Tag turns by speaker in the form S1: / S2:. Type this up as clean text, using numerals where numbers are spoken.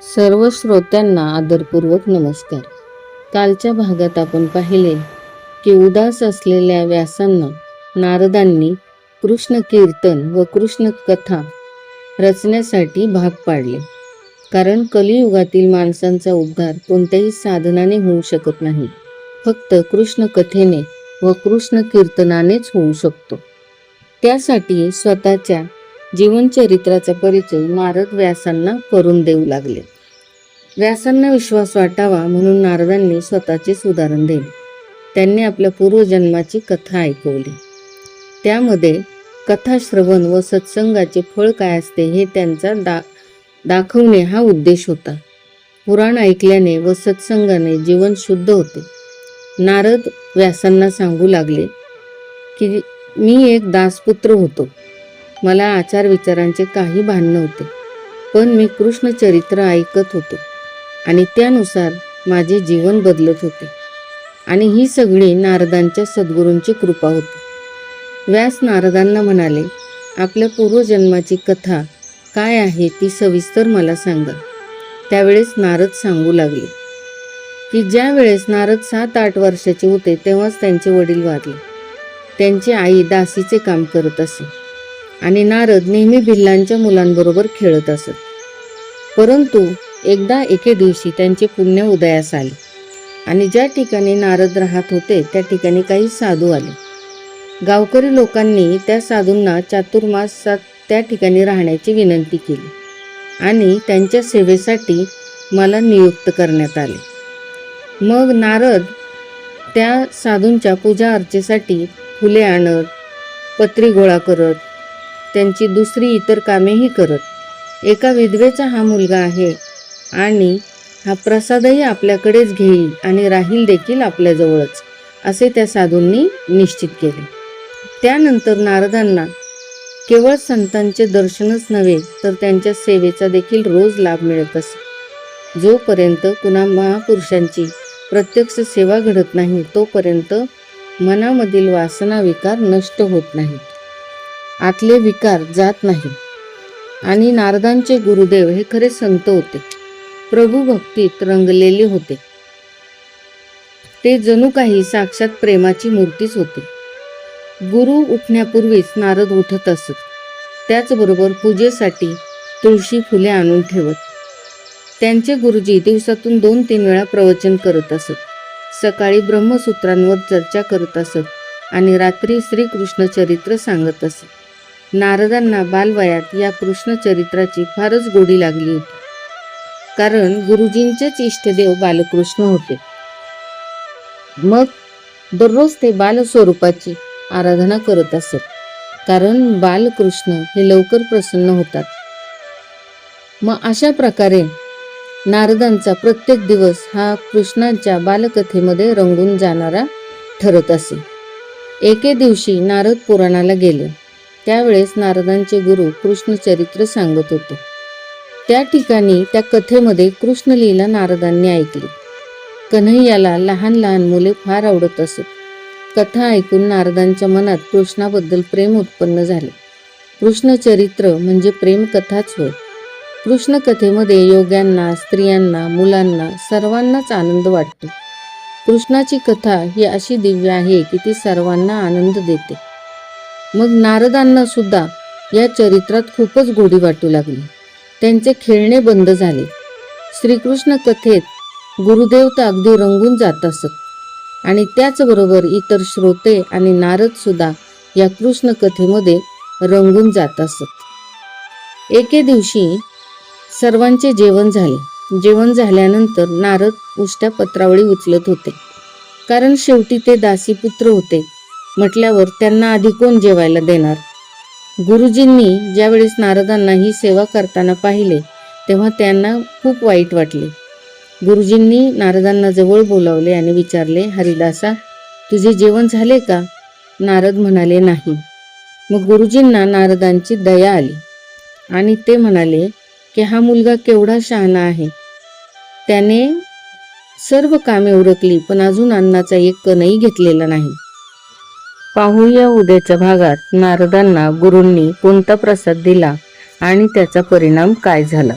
S1: सर्व श्रोत्यांना आदरपूर्वक नमस्कार. कालच्या भागात आपण पाहिले की उदास असलेल्या व्यासांना नारदांनी कृष्ण कीर्तन व कृष्ण कथा रचण्यासाठी भाग पाडले. कारण कलियुगातील माणसांचा उद्धार कोणत्याही साधनाने होऊ शकत नाही, फक्त कृष्ण कथेने व कृष्ण कीर्तनानेच होऊ शकतो. त्यासाठी स्वतःच्या जीवनचरित्राचा परिचय नारद व्यासांना करून देऊ लागले. व्यासांना विश्वास वाटावा म्हणून नारदांनी स्वतःचेच उदाहरण दिले. त्यांनी आपल्या पूर्वजन्माची कथा ऐकवली. त्यामध्ये कथा श्रवण व सत्संगाचे फळ काय असते हे त्यांचा दाखवणे हा उद्देश होता. पुराण ऐकल्याने व सत्संगाने जीवन शुद्ध होते. नारद व्यासांना सांगू लागले की मी एक दासपुत्र होतो. मला आचार विचारांचे काही भान नव्हते, पण मी कृष्ण चरित्र ऐकत होतो आणि त्यानुसार माझे जीवन बदलत होते. आणि ही सगळी नारदांच्या सद्गुरूंची कृपा होती. व्यास नारदांना म्हणाले, आपल्या पूर्वजन्माची कथा काय आहे ती सविस्तर मला सांगा. त्यावेळेस नारद सांगू लागले की ज्या वेळेस नारद 7-8 वर्षाचे होते तेव्हाच त्यांचे वडील वारले. त्यांची आई दासीचे काम करत असे आणि नारद नेहमी भिल्लांच्या मुलांबरोबर खेळत असत. परंतु एकदा एके दिवशी त्यांचे पुण्य उदयास आले आणि ज्या ठिकाणी नारद राहत होते त्या ठिकाणी काही साधू आले. गावकरी लोकांनी त्या साधूंना चातुर्मासात त्या ठिकाणी राहण्याची विनंती केली आणि त्यांच्या सेवेसाठी मला नियुक्त करण्यात आले. मग नारद त्या साधूंच्या पूजा अर्चेसाठी फुले आणत, पत्री गोळा करत, त्यांची दुसरी इतर कामेही करत. एका विधवेचा हा मुलगा आहे आणि हा प्रसादही आपल्याकडेच घेईल आणि राहील देखील आपल्याजवळच, असे त्या साधूंनी निश्चित केले. त्यानंतर नारदांना केवळ संतांचे दर्शनच नव्हे तर त्यांच्या सेवेचा देखील रोज लाभ मिळत असे. जोपर्यंत कुणा महापुरुषांची प्रत्यक्ष सेवा घडत नाही तोपर्यंत मनामधील वासना विकार नष्ट होत नाहीत, आतले विकार जात नाही. आणि नारदांचे गुरुदेव हे खरे संत होते, प्रभू भक्तीत रंगलेले होते. ते जणू काही साक्षात प्रेमाची मूर्तीच होती. गुरु उठण्यापूर्वीच नारद उठत असत. त्याचबरोबर पूजेसाठी तुळशी फुले आणून ठेवत. त्यांचे गुरुजी दिवसातून 2-3 वेळा प्रवचन करत असत. सकाळी ब्रह्मसूत्रांवर चर्चा करत असत आणि रात्री श्रीकृष्ण चरित्र सांगत असत. नारदांना बालवयात या कृष्ण चरित्राची फारच गोडी लागली होती, कारण गुरुजींचेच इष्टदेव बालकृष्ण होते. मग दररोज ते बालस्वरूपाची आराधना करत असत, कारण बालकृष्ण हे लवकर प्रसन्न होतात. मग अशा प्रकारे नारदांचा प्रत्येक दिवस हा कृष्णाच्या बालकथेमध्ये रंगून जाणारा ठरत असे. एके दिवशी नारद पुराणाला गेले. त्यावेळेस नारदांचे गुरु कृष्ण चरित्र सांगत होते. त्या ठिकाणी त्या कथेमध्ये कृष्णलीला नारदांनी ऐकली. कन्हैयाला लहान लहान मुले फार आवडत असत. कथा ऐकून नारदांच्या मनात कृष्णाबद्दल प्रेम उत्पन्न झाले. कृष्ण चरित्र म्हणजे प्रेम कथाच होय. कृष्ण कथेमध्ये योग्यांना, स्त्रियांना, मुलांना सर्वांनाच आनंद वाटतो. कृष्णाची कथा ही अशी दिव्य आहे की ती सर्वांना आनंद देते. मग नारदांना सुद्धा या चरित्रात खूपच गोडी वाटू लागली. त्यांचे खेळणे बंद झाले. श्रीकृष्ण कथेत गुरुदेव तर अगदी रंगून जात असत आणि त्याचबरोबर इतर श्रोते आणि नारद सुद्धा या कृष्ण कथेमध्ये रंगून जात असत. एके दिवशी सर्वांचे जेवण झाले. जेवण झाल्यानंतर नारद उष्ट्या पत्रावळी उचलत होते, कारण शेवटी ते दासीपुत्र होते म्हटल्यावर त्यांना आधी कोण जेवायला देणार. गुरुजींनी ज्यावेळेस नारदांना ही सेवा करताना पाहिले तेव्हा त्यांना खूप वाईट वाटले. गुरुजींनी नारदांना जवळ बोलावले आणि विचारले, हरिदासा, तुझे जेवण झाले का? नारद म्हणाले, नाही. मग गुरुजींना नारदांची दया आली आणि ते म्हणाले की हा मुलगा केवढा शहाणा आहे. त्याने सर्व कामे उरकली पण अजून अन्नाचा एक कणही घेतलेला नाही. पाहूया उद्याच्या भागात नारदांना गुरूंनी कोणता प्रसाद दिला आणि त्याचा परिणाम काय झाला.